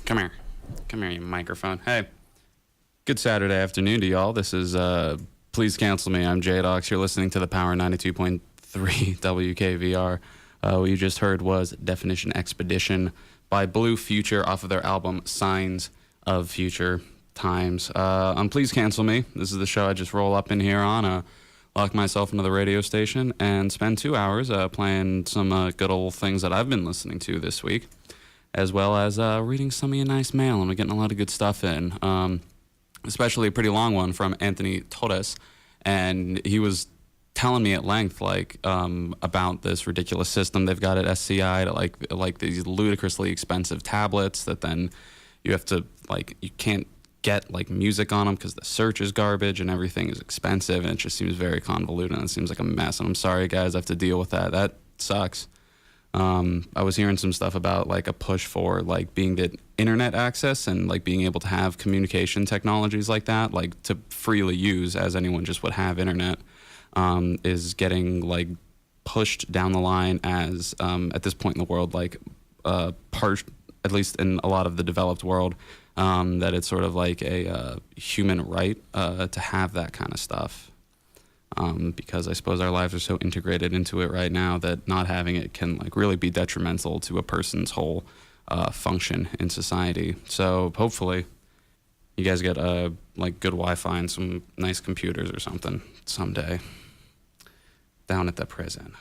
Come here. Come here, you microphone. Hey. Good Saturday afternoon to y'all. This is Please Cancel Me. I'm Jdox. You're listening to the Power 92.3 WKVR. What you just heard was Definition Expedition by Blue Future off of their album Signs of Future Times. On Please Cancel Me, this is the show I just roll up in here on, lock myself into the radio station, and spend 2 hours playing some good old things that I've been listening to this week, as well as reading some of your nice mail, and we're getting a lot of good stuff in. Especially a pretty long one from Anthony Torres, and he was telling me at length about this ridiculous system they've got at SCI to like these ludicrously expensive tablets that then you have to you can't get music on them because the search is garbage and everything is expensive, and it just seems very convoluted and it seems like a mess, and I'm sorry guys I have to deal with that sucks. I was hearing some stuff about a push for being the internet access and being able to have communication technologies like that, to freely use as anyone just would have internet, is getting pushed down the line as at this point in the world part, at least in a lot of the developed world, that it's sort of a human right to have that kind of stuff. Because I suppose our lives are so integrated into it right now that not having it can really be detrimental to a person's whole function in society. So hopefully you guys get good Wi-Fi and some nice computers or something someday down at the prison.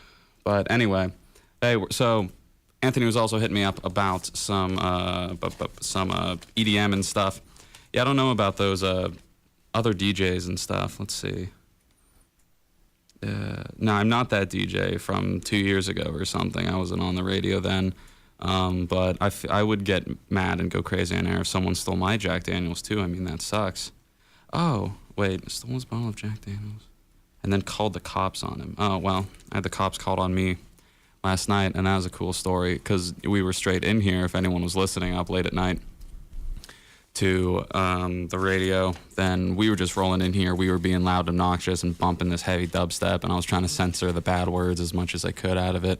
But anyway, hey, so Anthony was also hitting me up about some EDM and stuff. Yeah, I don't know about those other DJs and stuff. Let's see. No, I'm not that DJ from 2 years ago or something. I wasn't on the radio then. But I would get mad and go crazy on air if someone stole my Jack Daniels too. I mean, that sucks. Oh, wait, stole his bottle of Jack Daniels and then called the cops on him. Oh, well, I had the cops called on me last night, and that was a cool story because we were straight in here, if anyone was listening up late at night, to the radio. Then we were just rolling in here. We were being loud, obnoxious, and bumping this heavy dubstep, and I was trying to censor the bad words as much as I could out of it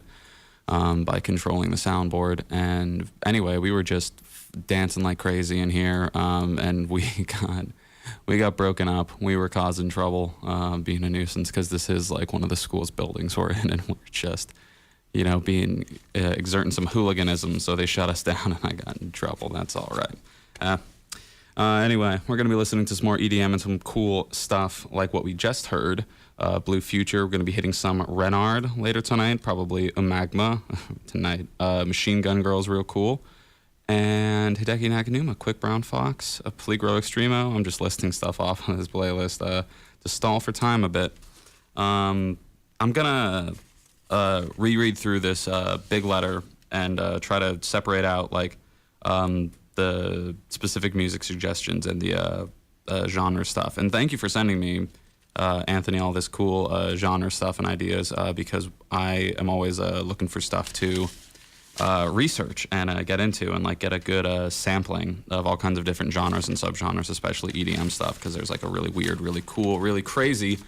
by controlling the soundboard. And anyway, we were just dancing like crazy in here, and we got broken up. We were causing trouble, being a nuisance, because this is one of the school's buildings we're in, and we're just exerting some hooliganism, so they shut us down, and I got in trouble. That's all right. Anyway, we're going to be listening to some more EDM and some cool stuff like what we just heard. Blue Future, we're going to be hitting some Renard later tonight, probably Magma tonight. Machine Gun Girl's real cool. And Hideki Nakanuma, Quick Brown Fox, a Peligro Extremo. I'm just listing stuff off on this playlist to stall for time a bit. I'm going to reread through this big letter and try to separate out the specific music suggestions and the genre stuff. And thank you for sending me, Anthony, all this cool genre stuff and ideas, because I am always looking for stuff to research and get into and get a good sampling of all kinds of different genres and subgenres, especially EDM stuff, because there's a really weird, really cool, really crazy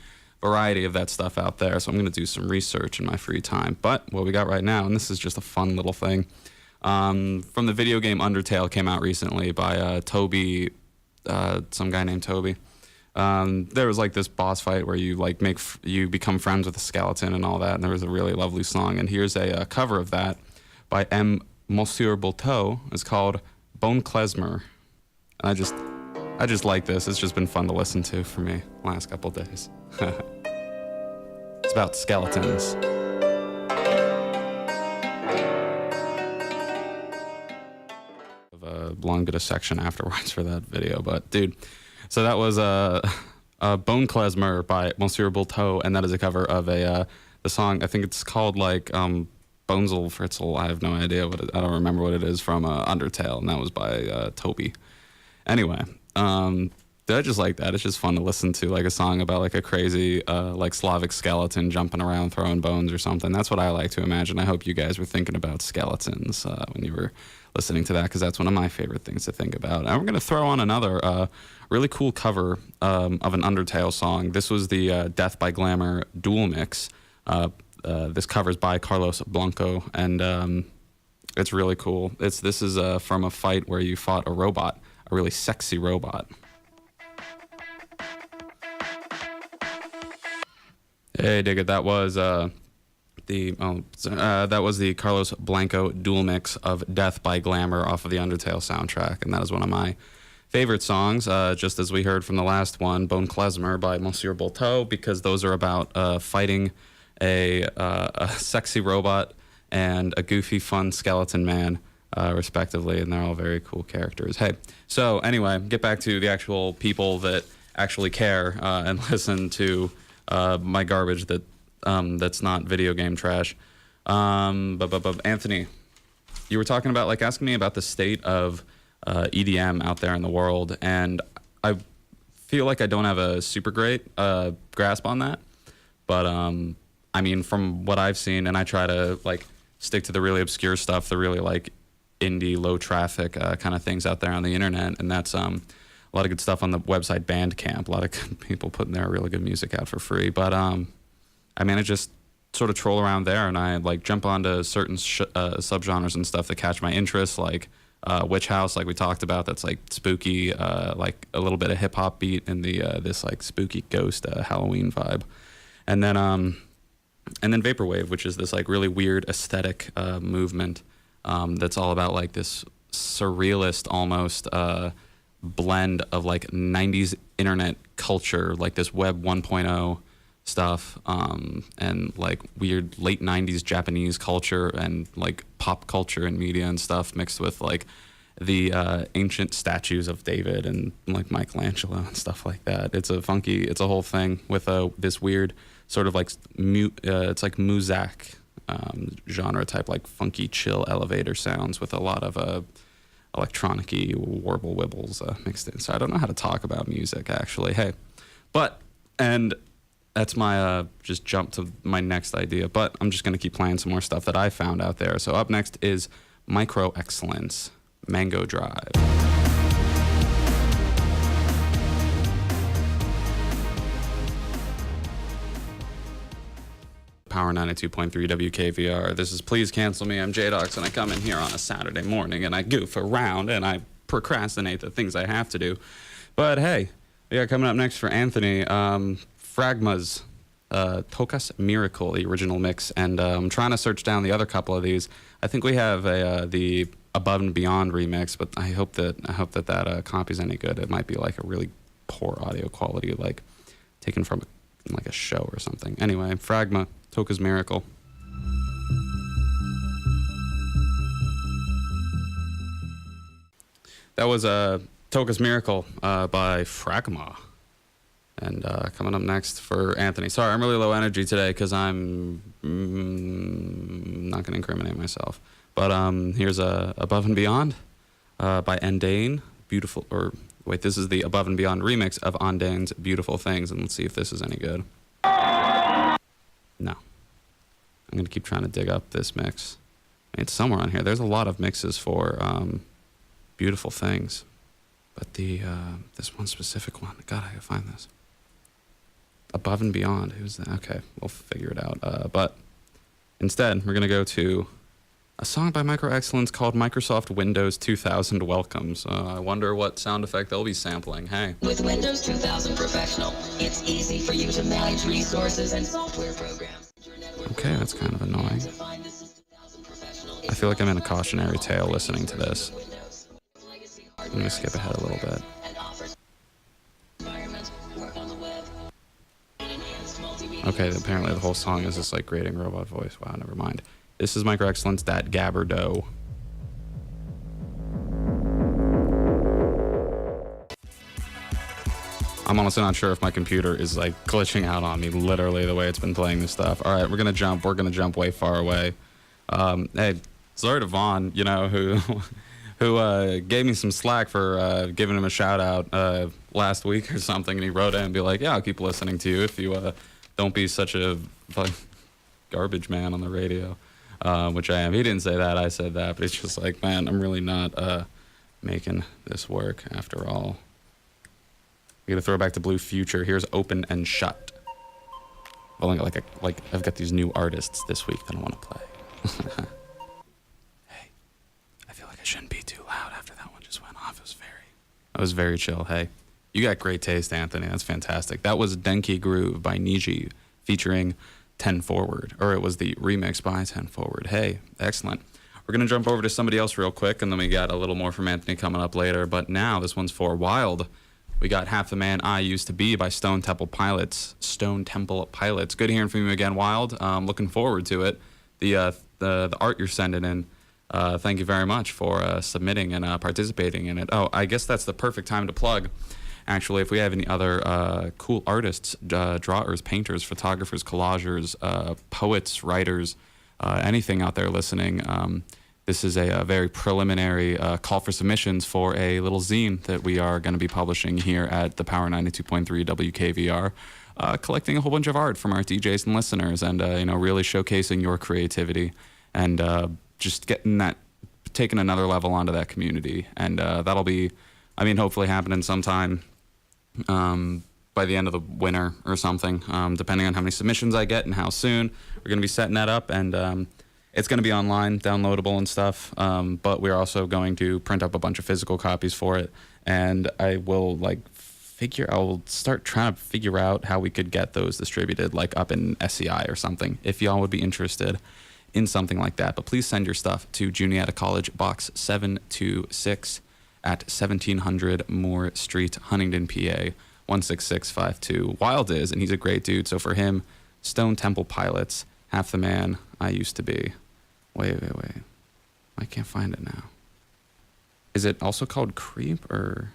variety of that stuff out there. So I'm going to do some research in my free time. But what we got right now, and this is just a fun little thing, from the video game Undertale, came out recently by Toby, some guy named Toby. There was this boss fight where you you become friends with a skeleton and all that, and there was a really lovely song. And here's a cover of that by Monsieur Bolteau. It's called Bone Klezmer. I just like this. It's just been fun to listen to for me the last couple days. It's about skeletons. Long bit of section afterwards for that video, but dude, so that was Bone Klezmer by Monsieur Bolteau, and that is a cover of the song. I think it's called Bonzel Fritzel. I have no idea I don't remember what it is from Undertale, and that was by Toby. Anyway, I just like that. It's just fun to listen to a song about a crazy Slavic skeleton jumping around throwing bones or something. That's what I like to imagine. I hope you guys were thinking about skeletons when you were listening to that, because that's one of my favorite things to think about. And we're going to throw on another really cool cover of an Undertale song. This was the Death by Glamour dual mix. This cover is by Carlos Blanco, and It's really cool. This is from a fight where you fought a robot, a really sexy robot. Hey, dig it. That was the Carlos Blanco dual mix of Death by Glamour off of the Undertale soundtrack, and that is one of my favorite songs, just as we heard from the last one, Bone Klezmer by Monsieur Bolteau, because those are about fighting a sexy robot and a goofy, fun skeleton man, respectively, and they're all very cool characters. Hey, so anyway, get back to the actual people that actually care and listen to my garbage that's not video game trash. Anthony, you were talking about, like, asking me about the state of EDM out there in the world, and I feel like I don't have a super great grasp on that, but I mean, from what I've seen, and I try to like stick to the really obscure stuff, the really like indie, low traffic kind of things out there on the internet, and that's a lot of good stuff on the website Bandcamp. A lot of good people putting their really good music out for free, but I mean, I just sort of troll around there, and I like jump onto certain subgenres and stuff that catch my interest, like Witch House, like we talked about, that's like spooky, like a little bit of hip hop beat in the this like spooky ghost Halloween vibe, and then vaporwave, which is this like really weird aesthetic movement that's all about like this surrealist almost blend of like 90s internet culture, like this web 1.0 stuff, and like weird late 90s Japanese culture and like pop culture and media and stuff mixed with like the ancient statues of David and like Michelangelo and stuff like that. It's a whole thing with this weird sort of like it's like muzak genre type, like funky chill elevator sounds with a lot of electronic-y warble wibbles mixed in. So I don't know how to talk about music actually. Hey, and that's my just jump to my next idea, but I'm just going to keep playing some more stuff that I found out there. So up next is Micro Excellence, Mango Drive. Power 92.3 WKVR. This is Please Cancel Me. I'm Jdox, and I come in here on a Saturday morning, and I goof around, and I procrastinate the things I have to do. But hey, we got coming up next for Anthony, Fragma's Tokas Miracle, the original mix, and I'm trying to search down the other couple of these. I think we have the Above and Beyond remix, but I hope that copy's any good. It might be like a really poor audio quality, like taken from like a show or something. Anyway, Fragma, Tokas Miracle. That was Tokas Miracle by Fragma. And coming up next for Anthony. Sorry, I'm really low energy today because I'm not going to incriminate myself. But here's Above and Beyond by Endane. Beautiful, or wait, this is the Above and Beyond remix of Ondane's Beautiful Things. And let's see if this is any good. No. I'm going to keep trying to dig up this mix. It's somewhere on here. There's a lot of mixes for Beautiful Things. But this one specific one, God, I gotta find this. Above and Beyond, who's that? Okay, we'll figure it out. But instead, we're gonna go to a song by Micro Excellence called Microsoft Windows 2000 Welcomes. I wonder what sound effect they'll be sampling. Hey. With Windows 2000 Professional, it's easy for you to manage resources and software programs. Okay, that's kind of annoying. I feel like I'm in a cautionary tale listening to this. I'm gonna skip ahead a little bit. Okay, apparently the whole song is this like grating robot voice. Wow, never mind. This is Micro Excellence, that Gabberdo. I'm honestly not sure if my computer is like glitching out on me, literally the way it's been playing this stuff. All right, we're gonna jump way far away. Hey, sorry to Vaughn, you know, who gave me some slack for giving him a shout out last week or something, and he wrote in and be like, yeah, I'll keep listening to you if you don't be such a garbage man on the radio, which I am. He didn't say that, I said that, but it's just like, man, I'm really not making this work after all. I'm gonna throw back to Blue Future. Here's Open and Shut. Well, like I've got these new artists this week that I want to play. Hey, shouldn't be too loud after that one just went off. It was very chill. Hey, you got great taste, Anthony. That's fantastic. That was Denki Groove by Niji featuring 10 Forward, or it was the remix by 10 Forward. Hey, excellent. We're going to jump over to somebody else real quick, and then we got a little more from Anthony coming up later. But now this one's for Wild. We got Half the Man I Used to Be by Stone Temple Pilots. Good hearing from you again, Wild. Looking forward to it. The art you're sending in, thank you very much for submitting and participating in it. Oh, I guess that's the perfect time to plug. Actually, if we have any other cool artists, drawers, painters, photographers, collagers, poets, writers, anything out there listening, this is a very preliminary call for submissions for a little zine that we are going to be publishing here at the Power 92.3 WKVR, collecting a whole bunch of art from our DJs and listeners, and really showcasing your creativity and just getting that, taking another level onto that community. And that'll be, hopefully happening sometime by the end of the winter or something, depending on how many submissions I get and how soon. We're going to be setting that up, and it's going to be online, downloadable and stuff, but we're also going to print up a bunch of physical copies for it, and I will I'll start trying to figure out how we could get those distributed, like up in SCI or something, if y'all would be interested in something like that. But please send your stuff to Juniata College Box 726 at 1700 Moore Street, Huntingdon, PA 16652. Wild is, and he's a great dude, so for him, Stone Temple Pilots, Half the Man I Used to Be. Wait. I can't find it now. Is it also called Creep, or...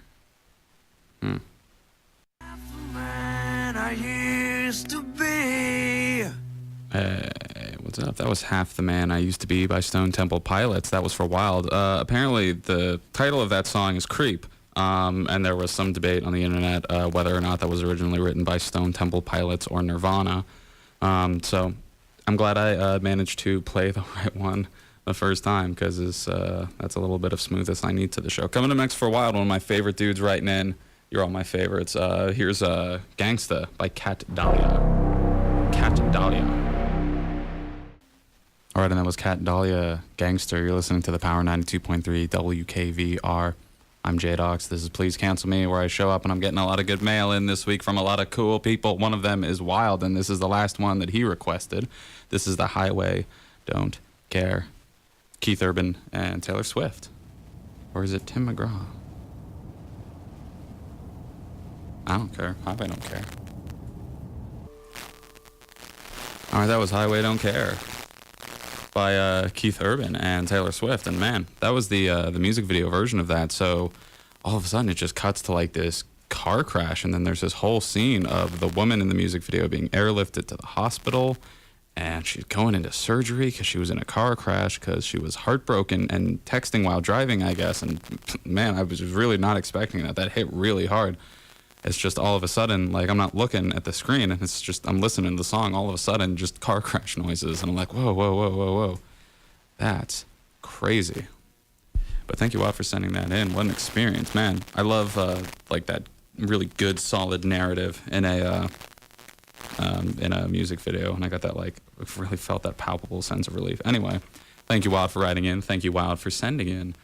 Half the man I used to be. Hey, what's up? That was Half the Man I Used to Be by Stone Temple Pilots. That was for Wild. Apparently, the title of that song is Creep. And there was some debate on the internet whether or not that was originally written by Stone Temple Pilots or Nirvana. So I'm glad I managed to play the right one the first time, because that's a little bit of smoothness I need to the show. Coming up next for Wild, one of my favorite dudes writing in. You're all my favorites. Here's Gangsta by Cat Dahlia. All right, and that was Cat Dahlia, Gangster. You're listening to the Power 92.3 WKVR. I'm Jdox. This is Please Cancel Me, where I show up and I'm getting a lot of good mail in this week from a lot of cool people. One of them is Wild, and this is the last one that he requested. This is The Highway Don't Care. Keith Urban and Taylor Swift. Or is it Tim McGraw? I don't care. Highway Don't Care. All right, that was Highway Don't Care by Keith Urban and Taylor Swift. And man, that was the music video version of that. So all of a sudden it just cuts to like this car crash, and then there's this whole scene of the woman in the music video being airlifted to the hospital, and she's going into surgery because she was in a car crash because she was heartbroken and texting while driving, I guess. And man, I was really not expecting that. That hit really hard. It's just all of a sudden, like, I'm not looking at the screen, and it's just, I'm listening to the song, all of a sudden, just car crash noises, and I'm like, whoa. That's crazy. But thank you all for sending that in. What an experience, man. I love, like, that really good, solid narrative in a music video, and I got that, like, really felt that palpable sense of relief. Anyway, thank you, Wild, for writing in. Thank you, Wild, for sending in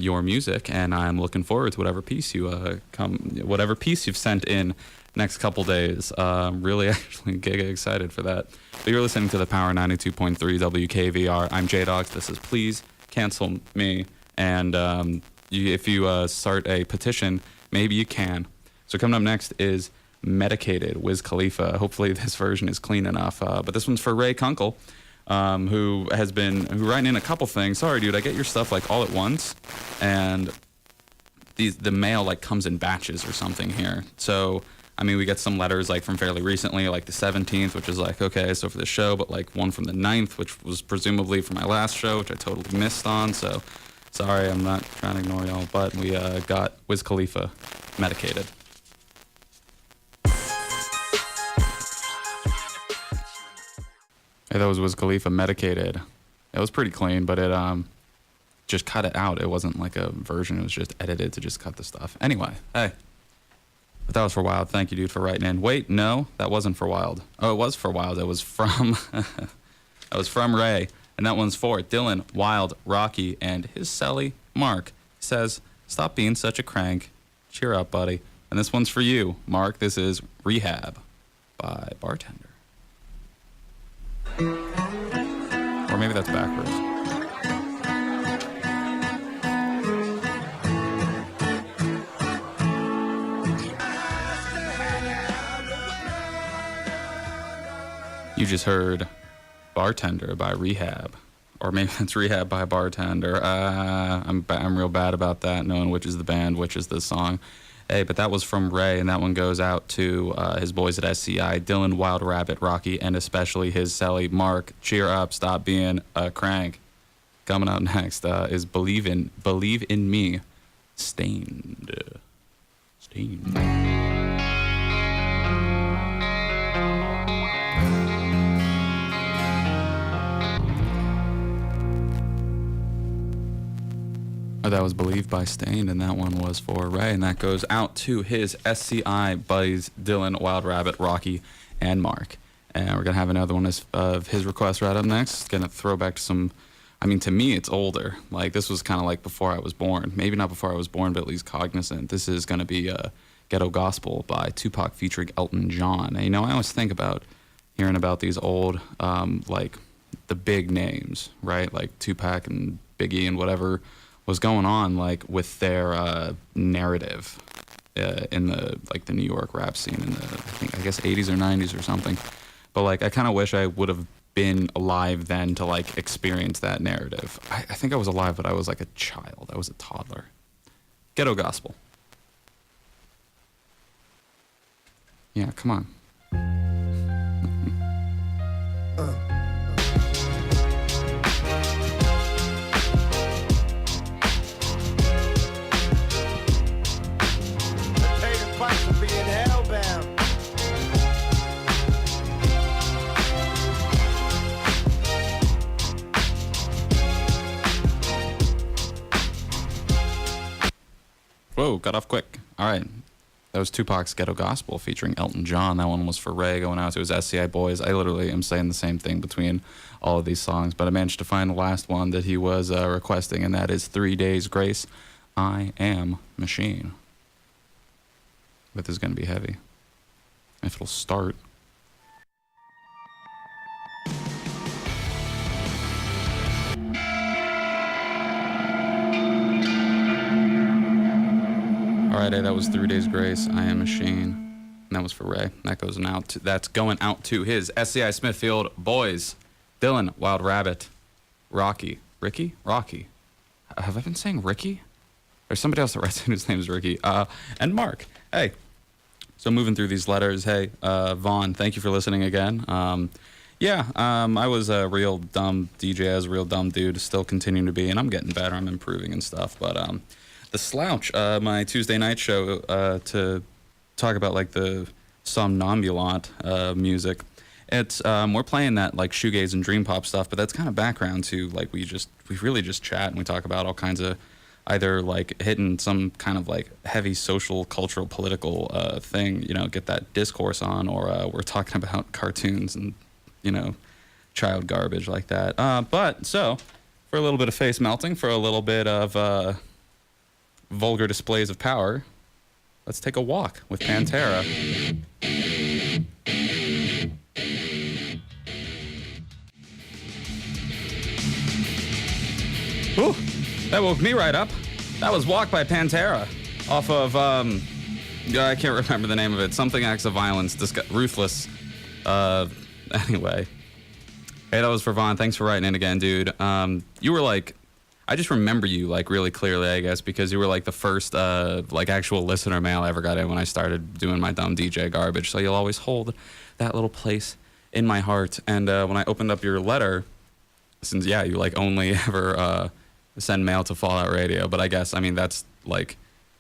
your music, and I'm looking forward to whatever piece you've sent in next couple days. Really actually giga excited for that. But you're listening to the Power 92.3 WKVR. I'm Jdox. This is Please Cancel Me, and if you start a petition, maybe you can. So coming up next is Medicated, Wiz Khalifa. Hopefully this version is clean enough, but this one's for Ray Kunkel, who writing in a couple things. Sorry, dude, I get your stuff like all at once, and the mail like comes in batches or something here. So, I mean, we get some letters like from fairly recently, like the 17th, which is like, okay, so for the show, but like one from the 9th, which was presumably for my last show, which I totally missed on. So, sorry, I'm not trying to ignore y'all, but we got Wiz Khalifa, Medicated. Hey, that was Wiz Khalifa, Medicated. It was pretty clean, but it just cut it out. It wasn't like a version. It was just edited to just cut the stuff. Anyway, hey. But that was for Wild. Thank you, dude, for writing in. Wait, no, that wasn't for Wild. Oh, it was for Wild. It was from that was from Ray. And that one's for Dylan, Wild, Rocky, and his celly, Mark says, "Stop being such a crank. Cheer up, buddy." And this one's for you, Mark. This is Rehab by Bartender. Or maybe that's backwards. You just heard Bartender by Rehab. Or maybe that's Rehab by Bartender. I'm real bad about that, knowing which is the band, which is the song. Hey, but that was from Ray, and that one goes out to his boys at SCI, Dylan, Wild Rabbit, Rocky, and especially his celly, Mark. Cheer up, stop being a crank. Coming out next is Believe in Me, Stained. That was Believe by Stained, and that one was for Ray, and that goes out to his SCI buddies, Dylan, Wild Rabbit, Rocky, and Mark. And we're going to have another one of his requests right up next. Going to throw back to some, I mean, to me, it's older. Like, this was kind of like before I was born. Maybe not before I was born, but at least cognizant. This is going to be Ghetto Gospel by Tupac featuring Elton John. And, I always think about hearing about these old, like, the big names, right? Like Tupac and Biggie and whatever was going on, like, with their narrative in the New York rap scene in the, I guess 80s or 90s or something. But, like, I kind of wish I would have been alive then to, like, experience that narrative. I think I was alive, but I was like a child. I was a toddler. Ghetto Gospel. Yeah, come on. Whoa, got off quick. All right. That was Tupac's Ghetto Gospel featuring Elton John. That one was for Ray going out to his SCI boys. I literally am saying the same thing between all of these songs, but I managed to find the last one that he was requesting, and that is 3 Days Grace, I Am Machine. But this is going to be heavy. If it'll start. All right, that was 3 Days Grace, I Am Machine. And that was for Ray. That's going out to his SCI Smithfield boys. Dylan, Wild Rabbit, Rocky. Ricky? Rocky. Have I been saying Ricky? There's somebody else that writes in whose name is Ricky. And Mark. Hey. So moving through these letters, hey, Vaughn, thank you for listening again. I was a real dumb DJ, as a real dumb dude, still continuing to be, and I'm getting better, I'm improving and stuff, but The Slouch, my Tuesday night show, to talk about, like, the somnambulant music. It's we're playing that, like, shoegaze and dream pop stuff, but that's kind of background to, like, we really just chat and we talk about all kinds of either, like, hitting some kind of, like, heavy social, cultural, political thing, get that discourse on, or we're talking about cartoons and, child garbage like that. But so for a little bit of face melting, for a little bit of vulgar displays of power, let's take a walk with Pantera. Ooh, that woke me right up. That was Walk by Pantera off of, I can't remember the name of it. Something Acts of Violence, Ruthless. Anyway. Hey, that was for Vaughn. Thanks for writing in again, dude. You were like, I just remember you, like, really clearly, I guess, because you were, like, the first, like, actual listener mail I ever got in when I started doing my dumb DJ garbage. So you'll always hold that little place in my heart. And when I opened up your letter, since, yeah, you, like, only ever send mail to Fallout Radio, but I guess, I mean, that's, like,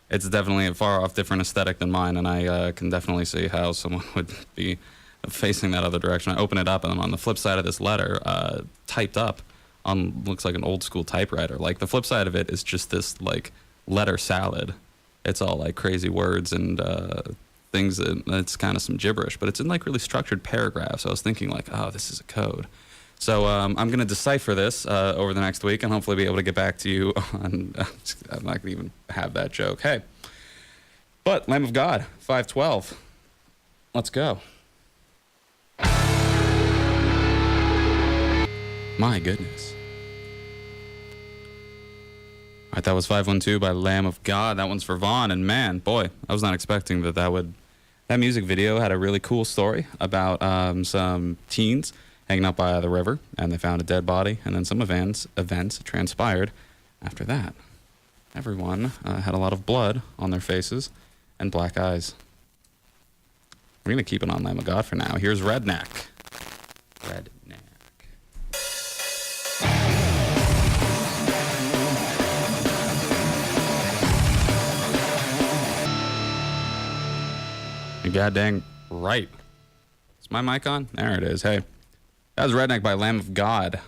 it's definitely a far off different aesthetic than mine, and I can definitely see how someone would be facing that other direction. I open it up, and on the flip side of this letter, typed up on, looks like an old school typewriter. Like, the flip side of it is just this, like, letter salad. It's all, like, crazy words and things that, it's kind of some gibberish, but it's in, like, really structured paragraphs. So I was thinking, like, oh, this is a code. So I'm going to decipher this over the next week and hopefully be able to get back to you on... I'm not going to even have that joke. Hey. But Lamb of God, 512. Let's go. My goodness. All right, that was 512 by Lamb of God. That one's for Vaughn. And man, boy, I was not expecting that music video had a really cool story about some teens hanging out by the river, and they found a dead body, and then some events transpired after that. Everyone had a lot of blood on their faces and black eyes. We're going to keep it on Lamb of God for now. Here's Redneck. You're goddamn right. Is my mic on? There it is. Hey. That was Redneck by Lamb of God.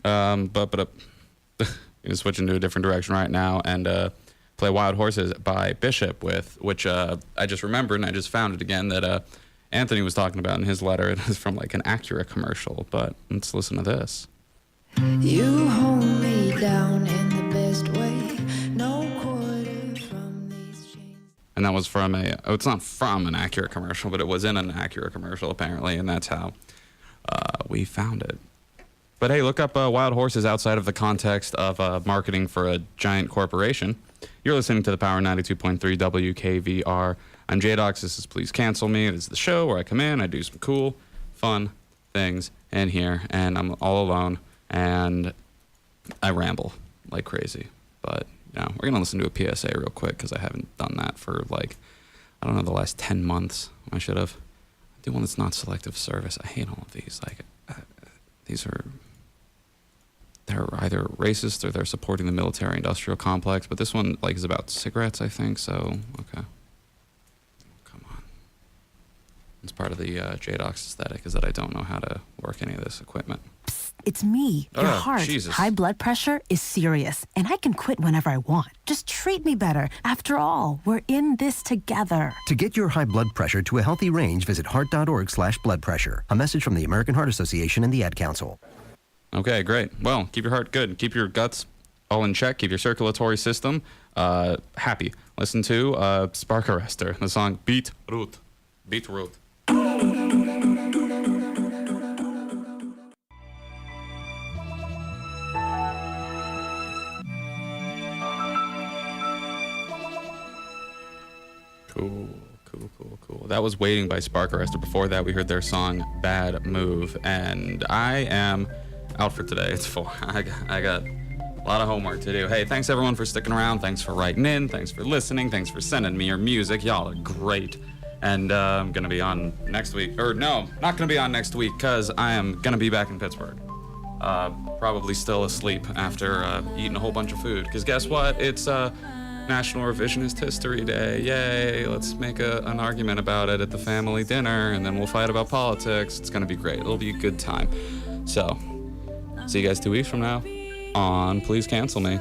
But I'm gonna switch into a different direction right now and play Wild Horses by Bishop, which I just remembered and I just found it again that Anthony was talking about in his letter. It is from like an Acura commercial, but let's listen to this. You hold me down in the best way, no quarter from these chains. And that was from it's not from an Acura commercial, but it was in an Acura commercial apparently, and that's how we found it. But hey, look up Wild Horses outside of the context of marketing for a giant corporation. You're listening to the Power 92.3 WKVR. I'm Jdox. This is Please Cancel Me. It is the show where I come in, I do some cool, fun things in here, and I'm all alone, and I ramble like crazy. But, we're going to listen to a PSA real quick because I haven't done that for, the last 10 months. I should have. Do one that's not selective service. I hate all of these. They're either racist or they're supporting the military-industrial complex. But this one, is about cigarettes, I think. So, okay. Come on. It's part of the Jdox aesthetic is that I don't know how to work any of this equipment. It's me, your heart. Jesus. High blood pressure is serious, and I can quit whenever I want. Just treat me better. After all, we're in this together. To get your high blood pressure to a healthy range, visit heart.org/blood pressure. A message from the American Heart Association and the Ad Council. Okay, great. Well, keep your heart good. Keep your guts all in check. Keep your circulatory system happy. Listen to Spark Arrestor, the song Beetroot. Beetroot. Cool. That was Waiting by Spark Arrestor. Before that, we heard their song Bad Move. And I am out for today. It's 4. I got a lot of homework to do. Hey, thanks everyone for sticking around. Thanks for writing in. Thanks for listening. Thanks for sending me your music. Y'all are great. And I'm going to be on next week. Or no, not going to be on next week because I am going to be back in Pittsburgh. Probably still asleep after eating a whole bunch of food. Because guess what? It's National Revisionist History Day. Yay. Let's make an argument about it at the family dinner, and then we'll fight about politics. It's going to be great. It'll be a good time. So, see you guys 2 weeks from now on Please Cancel Me.